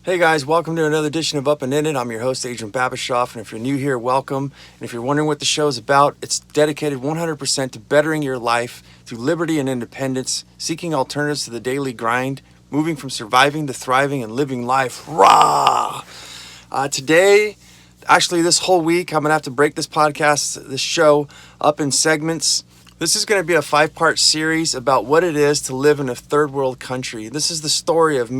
Hey guys, welcome to another edition of Up and In It. I'm your host, Adrian Babashoff, and if you're new here, welcome. And if you're wondering what the show is about, it's dedicated 100% to bettering your life through liberty and independence, seeking alternatives to the daily grind, moving from surviving to thriving and living life. Rah! Today, actually this whole week, I'm going to have to break this show up in segments. This is going to be a 5-part series about what it is to live in a third world country. This is the story of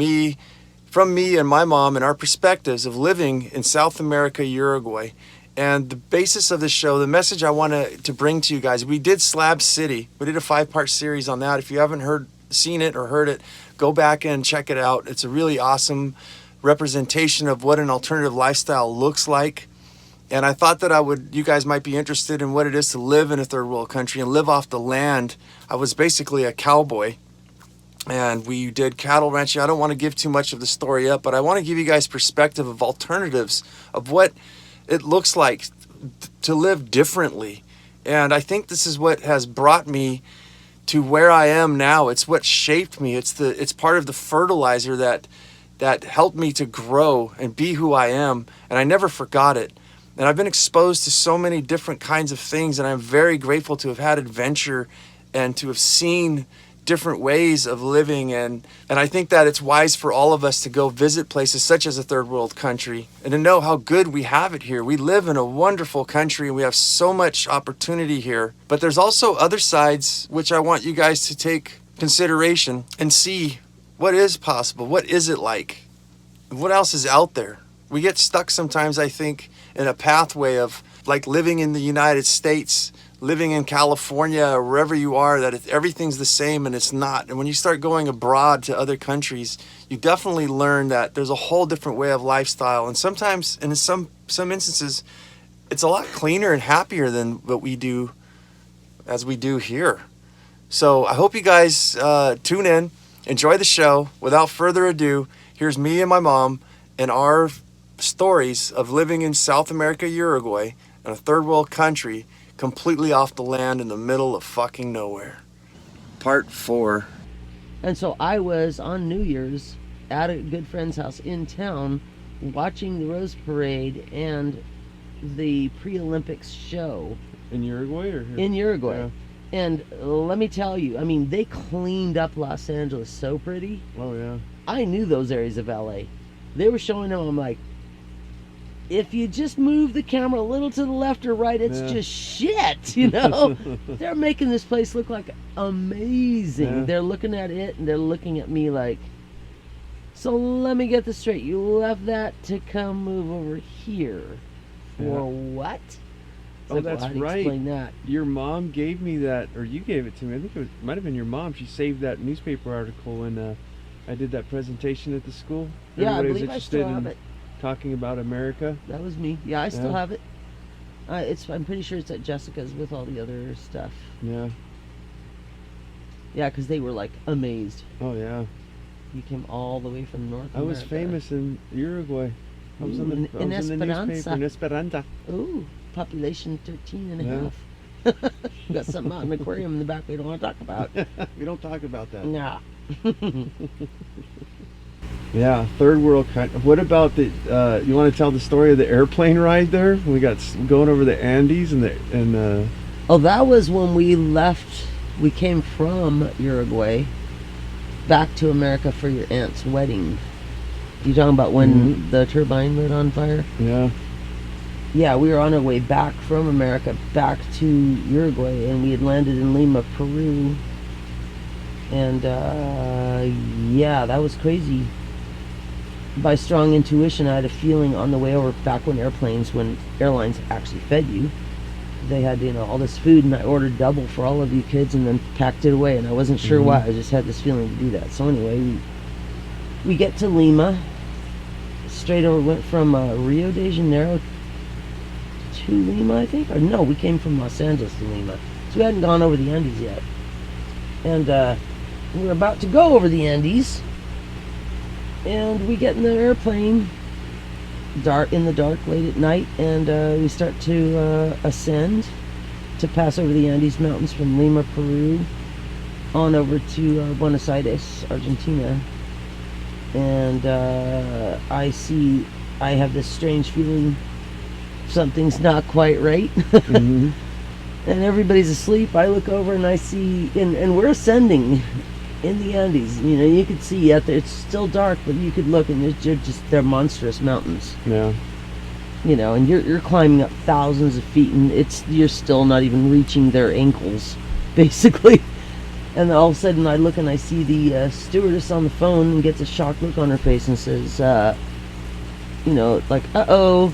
from me and my mom and our perspectives of living in South America, Uruguay. And the basis of this show, the message I want to bring to you guys, we did Slab City. We did a 5-part series on that. If you haven't seen it or heard it, go back and check it out. It's a really awesome representation of what an alternative lifestyle looks like. And I thought that you guys might be interested in what it is to live in a third world country and live off the land. I was basically a cowboy. And we did cattle ranching. I don't want to give too much of the story up, but I want to give you guys perspective of alternatives of what it looks like to live differently. And I think this is what has brought me to where I am now. It's what shaped me. It's part of the fertilizer that helped me to grow and be who I am. And I never forgot it. And I've been exposed to so many different kinds of things, and I'm very grateful to have had adventure and to have seen different ways of living, and I think that it's wise for all of us to go visit places such as a third world country and to know how good we have it here. We live in a wonderful country and we have so much opportunity here, but there's also other sides which I want you guys to take consideration and see what is possible, what is it like, what else is out there. We get stuck sometimes, I think, in a pathway of like living in the United States, living in California or wherever you are, that everything's the same, and it's not. And when you start going abroad to other countries, you definitely learn that there's a whole different way of lifestyle. And sometimes, and in some instances, it's a lot cleaner and happier than what we do here. So I hope you guys tune in, enjoy the show. Without further ado, here's me and my mom and our stories of living in South America, Uruguay, in a third world country, completely off the land in the middle of fucking nowhere. Part 4. And so I was on New Year's at a good friend's house in town watching the Rose Parade and the pre-Olympics show. In Uruguay or here? In Uruguay. Yeah. And let me tell you, I mean, they cleaned up Los Angeles so pretty. Oh, yeah. I knew those areas of LA. They were showing them, I'm like, if you just move the camera a little to the left or right, it's just shit, you know? They're making this place look like amazing. Yeah. They're looking at it and they're looking at me like, so let me get this straight. You left that to come move over here. For what? Oh, like, that's well, how do you right. explain that? Your mom gave me that, or you gave it to me. I think it might have been your mom. She saved that newspaper article when I did that presentation at the school. Yeah, Everybody I was believe I interested still have in it. Talking about America. That was me. Yeah, I still have it. I'm pretty sure it's at Jessica's with all the other stuff. Yeah. Yeah, because they were like amazed. Oh, yeah. You came all the way from North America. I was famous in Uruguay. I was in the newspaper in Esperanza. Ooh, population 13 and a half. Got something out in the aquarium in the back we don't want to talk about. We don't talk about that. Nah. Yeah, third world country. What about the? You want to tell the story of the airplane ride there? We got going over the Andes and. Oh, that was when we left. We came from Uruguay back to America for your aunt's wedding. You talking about when the turbine lit on fire? Yeah. Yeah, we were on our way back from America back to Uruguay, and we had landed in Lima, Peru. And yeah, that was crazy. By strong intuition, I had a feeling on the way over, back when airlines actually fed you, they had, all this food, and I ordered double for all of you kids and then packed it away, and I wasn't sure why. I just had this feeling to do that. So anyway, we get to Lima, straight over, went from Rio de Janeiro to Lima, I think, or no, we came from Los Angeles to Lima, so we hadn't gone over the Andes yet. And we were about to go over the Andes, and we get in the airplane in the dark late at night, and we start to ascend to pass over the Andes Mountains from Lima, Peru, on over to Buenos Aires, Argentina. and I have this strange feeling something's not quite right. Mm-hmm. And everybody's asleep. I look over and I see, and we're ascending in the Andes. You know, you could see out there. It's still dark, but you could look, and they're monstrous mountains. Yeah. You know, and you're climbing up thousands of feet, and you're still not even reaching their ankles, basically. And all of a sudden, I look and I see the stewardess on the phone and gets a shocked look on her face and says, you know, like, uh-oh.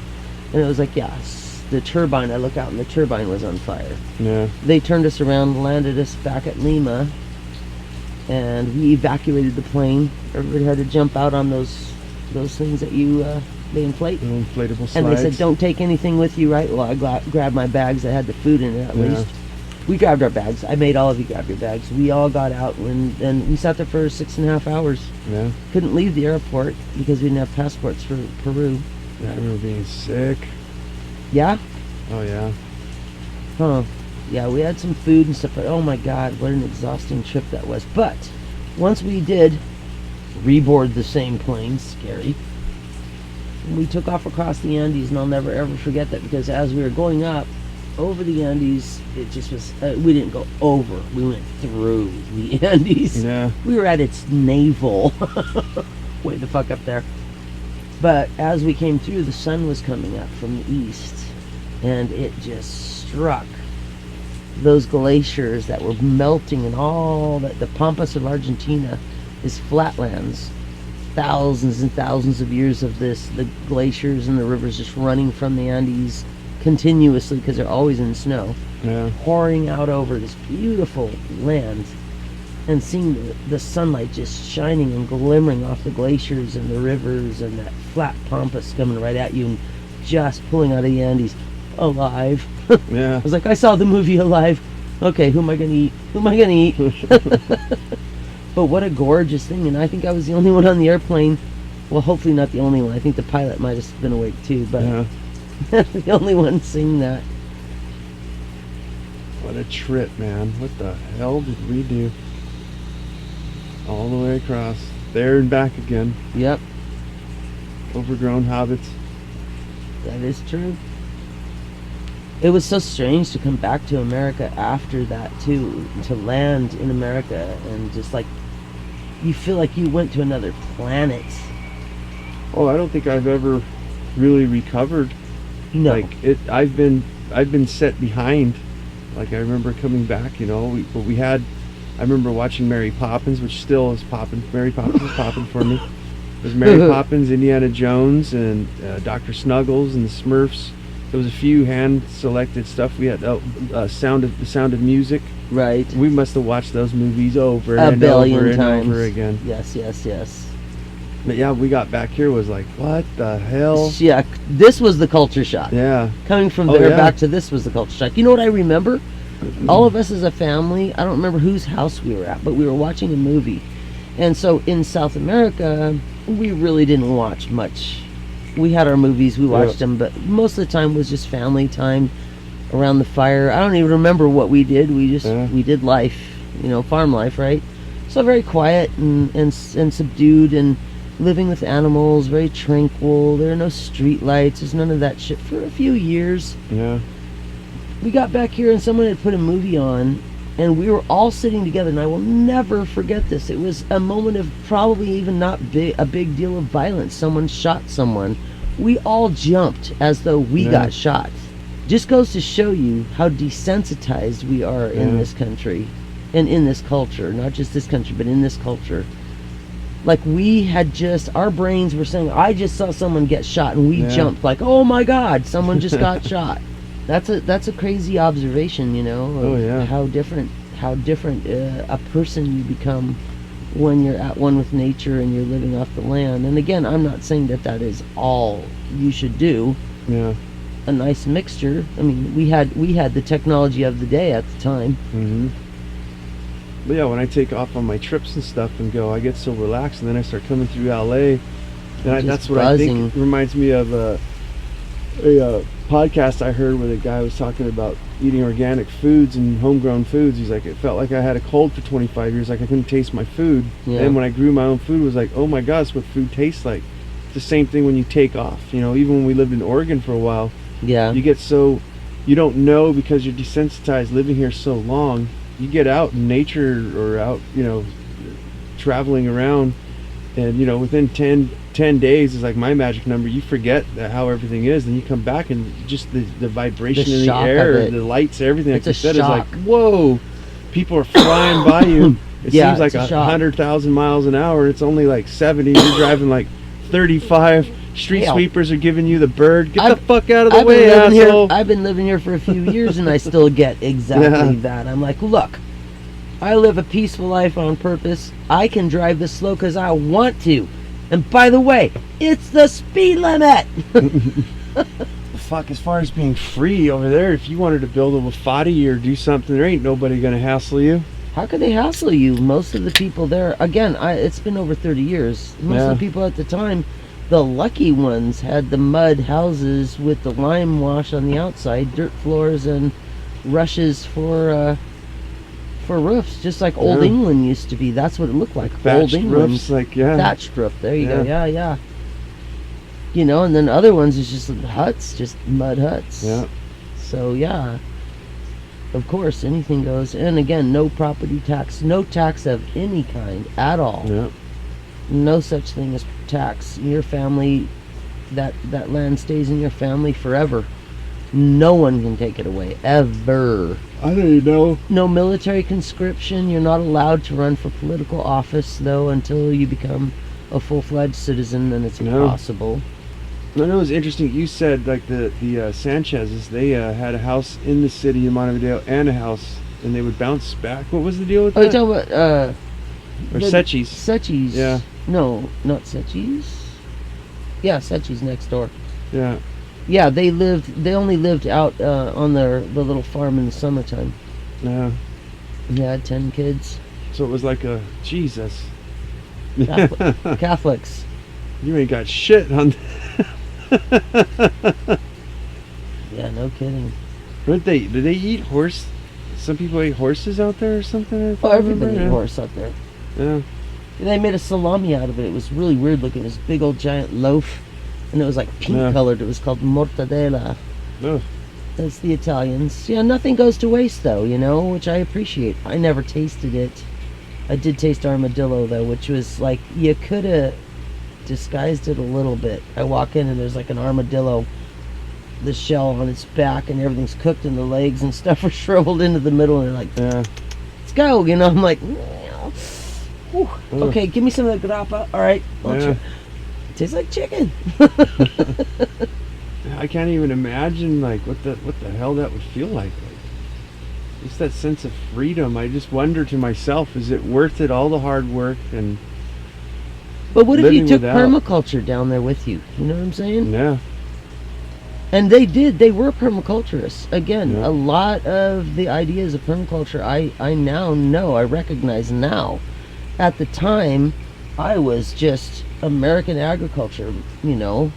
And it was like, yes. The turbine, I look out and the turbine was on fire. Yeah. They turned us around, landed us back at Lima, and we evacuated the plane. Everybody had to jump out on those things that they inflate. The inflatable slides. And they said, don't take anything with you, right? Well, I grabbed my bags that had the food in it at least. We grabbed our bags. I made all of you grab your bags. We all got out, and we sat there for 6.5 hours. Yeah. Couldn't leave the airport because we didn't have passports for Peru. Yeah, I remember being sick. Yeah? Oh, yeah. Huh. Yeah, we had some food and stuff, but oh my God, what an exhausting trip that was. But once we did reboard the same plane, scary, we took off across the Andes, and I'll never ever forget that, because as we were going up over the Andes, it just was, we didn't go over, we went through the Andes. Yeah. We were at its navel, way the fuck up there. But as we came through, the sun was coming up from the east, and it just struck those glaciers that were melting, and all that. The Pampas of Argentina is flatlands. Thousands and thousands of years of this, the glaciers and the rivers just running from the Andes continuously, because they're always in snow, Yeah. pouring out over this beautiful land, and seeing the sunlight just shining and glimmering off the glaciers and the rivers, and that flat pampas coming right at you, and just pulling out of the Andes alive. Yeah. I was like, I saw the movie Alive. Okay, who am I gonna eat? Who am I gonna eat? But what a gorgeous thing. And I think I was the only one on the airplane. Well, hopefully not the only one. I think the pilot might have been awake too, but Yeah. the only one seeing that. What a trip, man. What the hell did we do? All the way across. There and back again. Yep, Overgrown hobbits. that is true. It was so strange to come back to America after that too, to land in America, and just like, you feel like you went to another planet. Oh, I don't think I've ever really recovered. No. Like it, I've been set behind. Like I remember coming back, you know, I remember watching Mary Poppins, which still is popping. Mary Poppins is popping for me. There's Mary Poppins, Indiana Jones, and Dr. Snuggles, and the Smurfs. There was a few hand-selected stuff. We had the Sound of Music. Right. We must have watched those movies over A and billion over and times. over again. Yes, yes, yes. But yeah, we got back here, was like, what the hell? Yeah, this was the culture shock. Yeah. Coming from Oh, there yeah. back to this was the culture shock. You know what I remember? All of us as a family, I don't remember whose house we were at, but we were watching a movie. And so in South America, we really didn't watch much. We had our movies, we watched them, but most of the time was just family time around the fire. I don't even remember what we did. We just, we did life, you know, farm life, right? So very quiet and subdued, and living with animals, very tranquil. There are no street lights, there's none of that shit for a few years. Yeah. We got back here and someone had put a movie on, and we were all sitting together, and I will never forget this. It was a moment of probably even not a big deal of violence. Someone shot someone. We all jumped as though we got shot. Just goes to show you how desensitized we are in this country and in this culture. Not just this country, but in this culture. Like, we had just, our brains were saying, I just saw someone get shot, and we jumped like, oh my God, someone just got shot. That's a crazy observation, you know, of how different a person you become when you're at one with nature and you're living off the land. And again, I'm not saying that is all you should do. Yeah. A nice mixture. I mean, we had the technology of the day at the time. Mm-hmm. But yeah, when I take off on my trips and stuff and go, I get so relaxed, and then I start coming through LA. That's what buzzing. I think reminds me of a podcast I heard where the guy was talking about eating organic foods and homegrown foods. He's like, it felt like I had a cold for 25 years, like I couldn't taste my food. Yeah. And when I grew my own food, it was like, oh my God, that's what food tastes like. It's the same thing when you take off. You know, even when we lived in Oregon for a while, Yeah. you get so, you don't know because you're desensitized living here so long. You get out in nature or out, you know, traveling around, and, you know, within 10 days is like my magic number. You forget how everything is, and you come back and just the vibration The in the shock of air, it. the lights, everything, like It's you a said, shock. is like, whoa, people are flying by you. It Yeah, seems like it's a shock. 100,000 miles an hour. It's only like 70. You're driving like 35. Street Hell. sweepers are giving you the bird. Get the I've- fuck out of the I've way, been living asshole. here. I've been living here for a few years, and I still get exactly Yeah. that. I'm like, look, I live a peaceful life on purpose. I can drive this slow because I want to. And by the way, it's the speed limit. Fuck, as far as being free over there, if you wanted to build a Wafati or do something, there ain't nobody gonna hassle you. How could they hassle you? Most of the people there, again, it's been over 30 years. Most Yeah. of the people at the time, the lucky ones, had the mud houses with the lime wash on the outside, dirt floors, and rushes for roofs, just like Old Yeah. England used to be. That's what it looked like. Old Thatched England. roofs, like, yeah. Thatched roof. There you go. Yeah. Yeah. You know, and then other ones is just huts, just mud huts. Yeah. So yeah, of course, anything goes. And again, no property tax, no tax of any kind at all. Yeah. No such thing as tax. Your family, that land stays in your family forever. No one can take it away, ever. I don't even know. No military conscription. You're not allowed to run for political office, though, until you become a full-fledged citizen, and it's No. impossible. I know it was interesting. You said like the Sanchez's, they had a house in the city of Montevideo and a house, and they would bounce back. What was the deal with Oh, you're that? talking about Or the- Secchi's. Secchi's. Yeah. No, not Secchi's. Yeah, Secchi's next door. Yeah. Yeah, they only lived out on the little farm in the summertime. Yeah. Yeah, had 10 kids. So it was like a Jesus. Catholics. You ain't got shit on. Yeah, no kidding. Did they eat horse? Some people ate horses out there or something. if Oh, I everybody remember. ate horse up there. Yeah. They made a salami out of it. It was really weird looking. It was a big old giant loaf, and it was like pink Yeah. colored. It was called mortadella. Oh. That's the Italians. Yeah, nothing goes to waste though, you know, which I appreciate. I never tasted it. I did taste armadillo though, which was like, you could have disguised it a little bit. I walk in and there's like an armadillo, the shell on its back, and everything's cooked, and the legs and stuff are shriveled into the middle, and they're like, Yeah. let's go, you know. I'm like, whew. Okay, give me some of the grappa. All right, I'll Yeah. try. Tastes like chicken. I can't even imagine like what the hell that would feel like. Just that sense of freedom. I just wonder to myself, is it worth it? All the hard work and But what if you living took without- permaculture down there with you? You know what I'm saying? yeah. And they did. They were permaculturists. Again, Yeah. a lot of the ideas of permaculture I now know, I recognize now. At the time, I was just American agriculture, you know.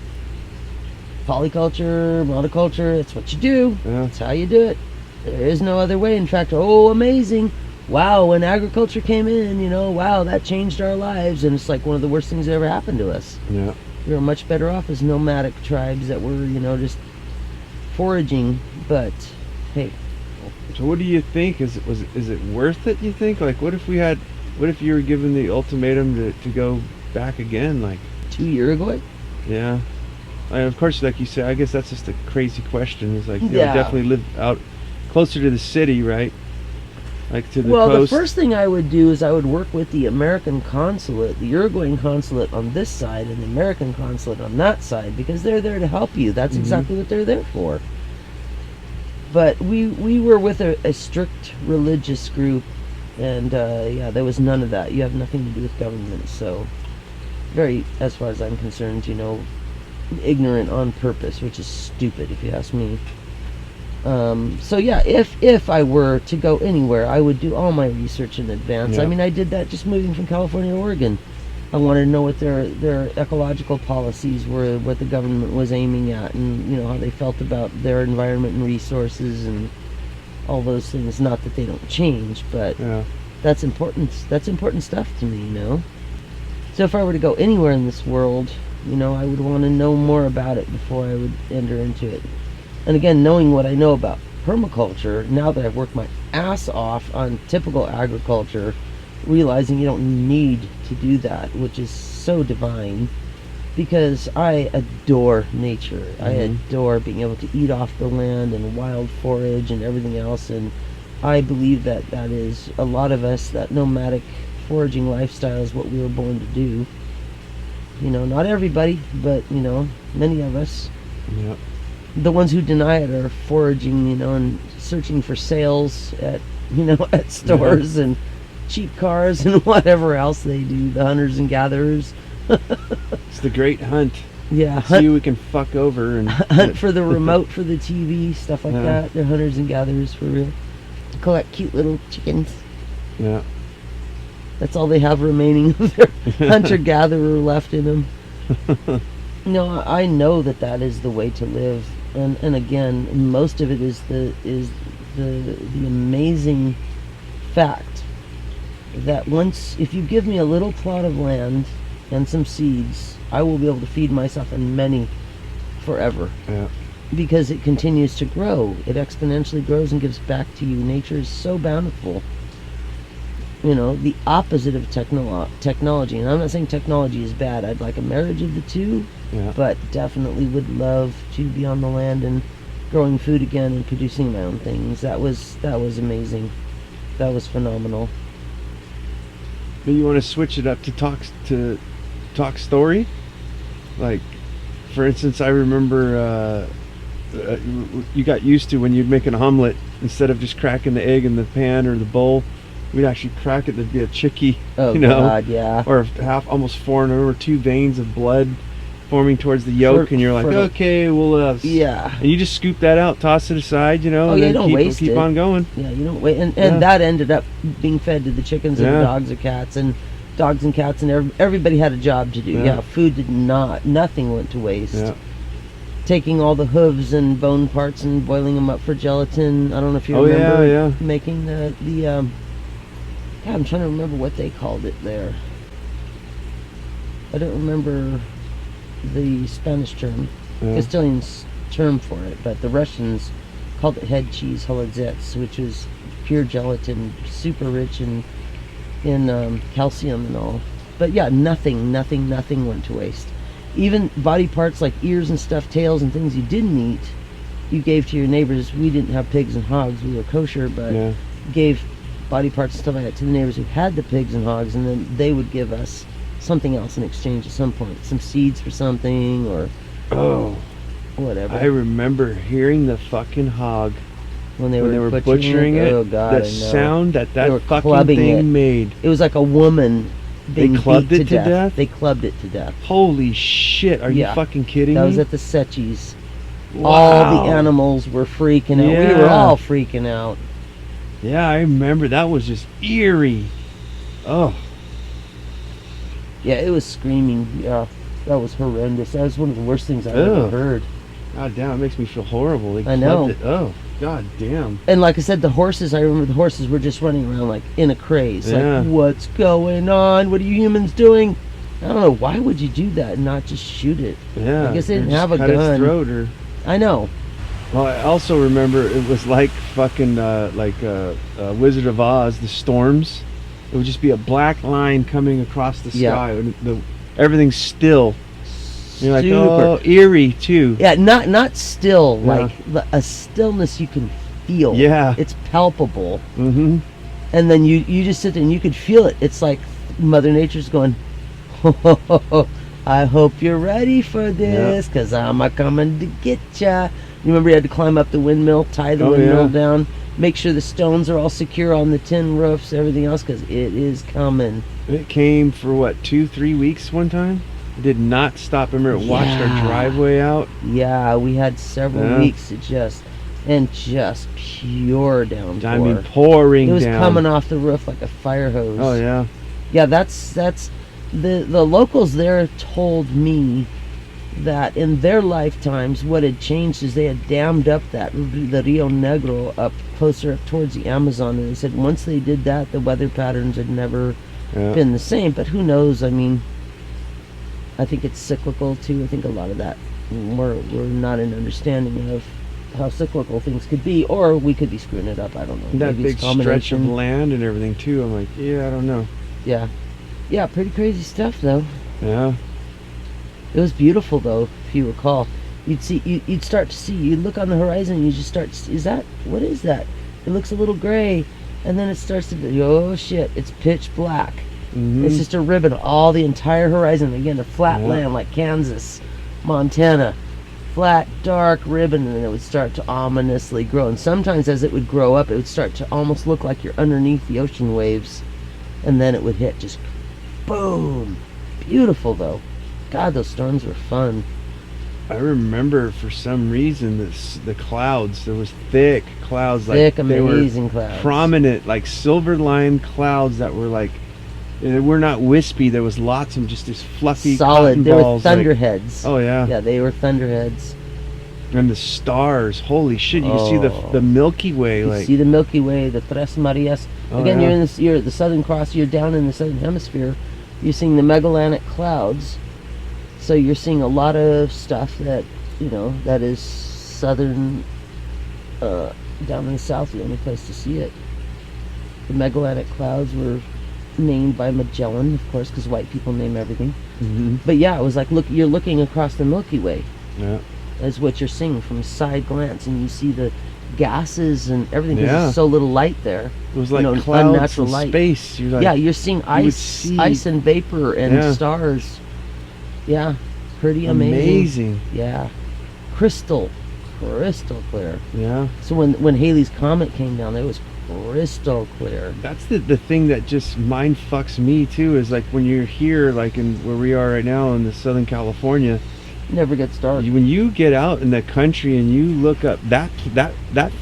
Polyculture, monoculture, that's what you do. Yeah. That's how you do it. There is no other way. In fact, oh, amazing. Wow, when agriculture came in, you know, wow, that changed our lives. And it's like one of the worst things that ever happened to us. Yeah. We were much better off as nomadic tribes that were, you know, just foraging. But hey, So what do you think? Is it worth it? You think? Like, what if you were given the ultimatum to go back again? Like, 2 years ago, yeah. And of course, like you said, I guess that's just a crazy question. It's like, you know, Yeah. definitely live out closer to the city, right? Like to the well, coast. the first thing I would do is I would work with the American consulate, the Uruguayan consulate on this side, and the American consulate on that side, because they're there to help you. That's Mhm. exactly what they're there for. But we were with a strict religious group, and yeah, there was none of that. You have nothing to do with government, so very, as far as I'm concerned, you know, ignorant on purpose, which is stupid if you ask me. So yeah, if I were to go anywhere, I would do all my research in advance. Yeah. I mean, I did that just moving from California to Oregon. I wanted to know what their ecological policies were, what the government was aiming at, and how they felt about their environment and resources and all those things. Not that they don't change, but Yeah. that's important. That's important stuff to me. So if I were to go anywhere in this world, I would want to know more about it before I would enter into it. And again, knowing what I know about permaculture, now that I've worked my ass off on typical agriculture, realizing you don't need to do that, which is so divine, because I adore nature. I adore being able to eat off the land and wild forage and everything else, and I believe that is a lot of us, that nomadic foraging lifestyle is what we were born to do. Not everybody, but many of us. Yeah. The ones who deny it are foraging, and searching for sales at at stores and cheap cars and whatever else they do, the hunters and gatherers. It's the great hunt. Yeah, See who we can fuck over and hunt for the remote for the TV, stuff like Yeah. that. They're hunters and gatherers for real. Collect cute little chickens. Yeah. That's all they have remaining of their hunter-gatherer left in them. I know that is the way to live, and again, most of it is the amazing fact that if you give me a little plot of land and some seeds, I will be able to feed myself and many forever. Yeah. Because it continues to grow. It exponentially grows and gives back to you. Nature is so bountiful. The opposite of technology. And I'm not saying technology is bad. I'd like a marriage of the two, Yeah. but definitely would love to be on the land and growing food again and producing my own things. That was amazing. That was phenomenal. But you want to switch it up to talk story? Like, for instance, I remember you got used to when you'd make an omelet, instead of just cracking the egg in the pan or the bowl, we'd actually crack it. There'd be a chickie, Oh God, yeah. or almost foreign, or 2 veins of blood forming towards the yolk, and you're like, okay, well, Yeah. and you just scoop that out, toss it aside, and you then don't waste keep it. on going. Yeah, you don't wait, and Yeah. that ended up being fed to the chickens and the Yeah. dogs or cats, and dogs and cats, and everybody had a job to do. Yeah. Yeah, food did not, nothing went to waste. Yeah. Taking all the hooves and bone parts and boiling them up for gelatin. I don't know if you Oh, remember yeah. making the God, I'm trying to remember what they called it there. I don't remember the Spanish term, Yeah. Castilian's term for it, but the Russians called it head cheese holodets, which was pure gelatin, super rich in calcium and all. But yeah, nothing went to waste. Even body parts like ears and stuff, tails and things you didn't eat, you gave to your neighbors. We didn't have pigs and hogs, we were kosher, but Yeah. gave body parts and stuff like that to the neighbors who had the pigs and hogs, and then they would give us something else in exchange at some point, some seeds for something or Oh, whatever. I remember hearing the fucking hog when they when were they were butchering it. Oh God, The I know. sound that They were fucking clubbing thing it. made. It was like a woman being clubbed beat it to death? They clubbed it to death. Holy shit! Are Yeah. you fucking kidding That me? was at the Secchi's. Wow. All the animals were freaking out. We were Yeah. all freaking out. Yeah, I remember. That was just eerie. Oh, Yeah, it was screaming. Yeah, that was horrendous. That was one of the worst things I've ever Ugh. heard. god damn! It makes me feel horrible. They I know. clubbed it. Oh, god damn. And like I said, the horses, I remember the horses were just running around like in a craze. Yeah. Like, what's going on? What are you humans doing? I don't know. Why would you do that and not just shoot it? Yeah. I guess they or didn't just have a cut its gun. throat or. I know. Well, I also remember it was like fucking Wizard of Oz, the storms. It would just be a black line coming across the Yeah. sky. And everything's still. You're like, Super. oh, eerie too. Yeah, not still. Yeah. Like a stillness you can feel. Yeah. It's palpable. Mm-hmm. And then you just sit there and you could feel it. It's like Mother Nature's going, I hope you're ready for this, because I'm a-coming to get ya. You remember you had to climb up the windmill, tie the windmill down, make sure the stones are all secure on the tin roofs, everything else, because it is coming. It came for what, 2-3 weeks one time? It did not stop. I remember it washed Yeah. our driveway out. Yeah, we had several weeks of just pure downpour. I mean, pouring it was down. coming off the roof like a fire hose. Oh yeah. Yeah, that's the locals there told me that in their lifetimes what had changed is they had dammed up the Rio Negro up closer up towards the Amazon, and they said once they did that, the weather patterns had never been the same. But who knows? I mean, I think it's cyclical too. I think a lot of that we're not in understanding of how cyclical things could be, or we could be screwing it up. I don't know. That Maybe big stretch of land and everything too. I'm like, yeah, I don't know. Yeah, pretty crazy stuff though. Yeah. It was beautiful though, if you recall. You'd start to see, you'd look on the horizon and you just start to see, what is that? It looks a little gray, and then it starts to be, oh shit, it's pitch black. Mm-hmm. It's just a ribbon, all the entire horizon. Again, a flat land like Kansas, Montana. Flat, dark ribbon, and it would start to ominously grow. And sometimes as it would grow up, it would start to almost look like you're underneath the ocean waves. And then it would hit just boom. Beautiful though. God, those storms were fun. I remember for some reason the clouds, there was thick clouds, Thick, like they amazing were clouds. prominent, like silver lined clouds that were like, they were not wispy. There was lots of just this fluffy Solid. cotton They were balls, like- thunderheads. oh yeah. Yeah, they were thunderheads. And the stars, holy shit! You can see Oh. the Milky Way, You like see the Milky Way, the Tres Marias. Oh, Again, yeah. you're at the Southern Cross. You're down in the Southern Hemisphere. You're seeing the Magellanic Clouds. So you're seeing a lot of stuff that that is southern. Down in the south, the only place to see it. The Magellanic Clouds were named by Magellan, of course, because white people name everything. Mhm. But yeah, it was like you're looking across the Milky Way. yeah, Is what you're seeing from a side glance, and you see the gases and everything. 'Cause Yeah. there's so little light there. it was like know, clouds unnatural in light. space. You're like, Yeah, you're seeing you would ice, see- ice and vapor and Yeah. stars. Yeah, pretty amazing. amazing. Yeah, crystal clear. Yeah, So when Halley's Comet came down, it was crystal clear. that's the thing that just mind fucks me too. Is like when you're here, like in where we are right now in the Southern California. Never gets dark. When you get out in the country and you look up that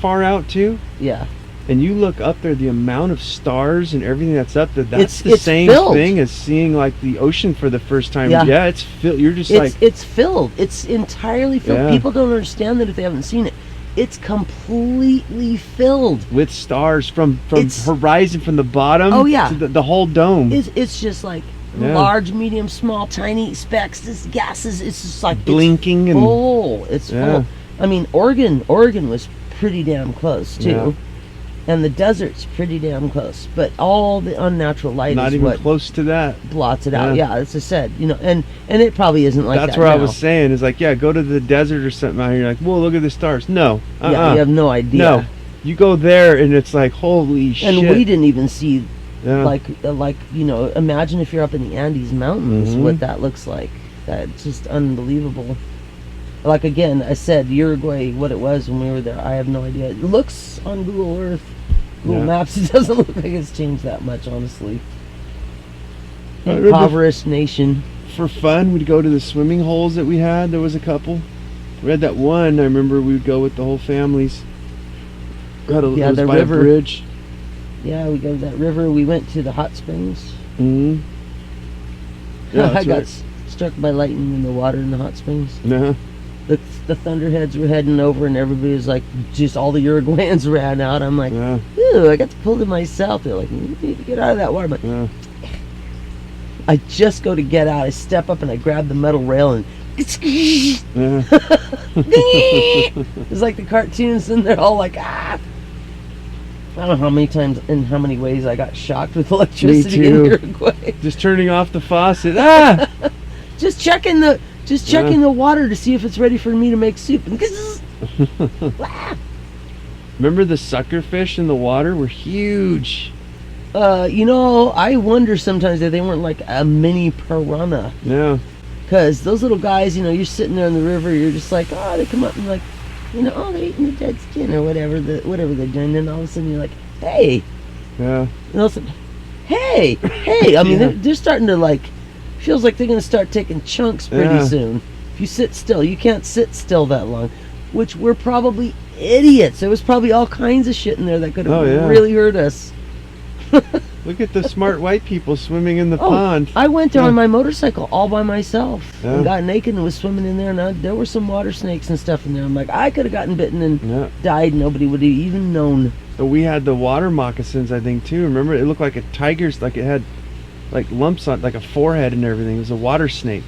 far out too, Yeah, and you look up there, the amount of stars and everything that's up there, that's It's the same filled. thing as seeing like the ocean for the first time. Yeah. It's filled. You're just it's filled. It's entirely filled. Yeah. People don't understand that if they haven't seen it. It's completely filled. with stars from It's- horizon, from the bottom Oh, yeah. to the whole dome. It's just like Yeah. large, medium, small, tiny specks, this gases. It's just like Blinking it's and- full. It's Yeah. full. I mean, Oregon was pretty damn close too, Yeah. and the desert's pretty damn close. But all the unnatural light Not is even what close to that. blots it out. Yeah. Yeah, as I said, and it probably isn't like That's that where I now. was saying is like, yeah, go to the desert or something out here. You're like, whoa, look at the stars. No, Yeah, you have no idea. no. You go there and it's like, holy shit. And we didn't even see Yeah. like imagine if you're up in the Andes Mountains, Mhm. what that looks like. That's just unbelievable. Like again, I said Uruguay, what it was when we were there, I have no idea. It looks on Google Earth, Google Yeah. Maps, it doesn't look like it's changed that much, honestly. I remember- Impoverished nation. For fun, we'd go to the swimming holes that we had. There was a couple. We had that one. I remember we would go with the whole families. It was the by river. a bridge. Yeah, we go to that river. We went to the hot springs. Mm-hmm. Yeah, I that's got right. struck by lightning in the water in the hot springs. Uh-huh. The thunderheads were heading over, and everybody was like, just all the Uruguayans ran out. I'm like, Yeah, ooh, I got to pull to myself. They're like, you need to get out of that water. But yeah. I just go to get out. I step up and I grab the metal rail and it's Yeah. like the cartoons, and they're all like, ah. I don't know how many times and how many ways I got shocked with electricity in too. Uruguay. Just turning off the faucet. Ah! Just checking the water to see if it's ready for me to make soup. And Remember the sucker fish in the water were huge. I wonder sometimes if they weren't like a mini piranha. Yeah. Because those little guys, you're sitting there in the river, you're just like, oh, they come up and like, oh, they're eating the dead skin or whatever they're doing. Then all of a sudden you're like, hey. Yeah. And all of a sudden, hey. I mean, Yeah. they're starting to like, feels like they're going to start taking chunks pretty Yeah. soon. If you sit still, you can't sit still that long. Which we're probably idiots. There was probably all kinds of shit in there that could have Oh, yeah. really hurt us. Look at the smart white people swimming in the Oh, pond. I went there Yeah. on my motorcycle all by myself Yeah. and got naked and was swimming in there, and there were some water snakes and stuff in there. I'm like, I could have gotten bitten and Yeah. died. Nobody would have even known. So we had the water moccasins, I think, too. Remember, it looked like a tiger's, like it had like lumps on, like a forehead and everything. It was a water snake.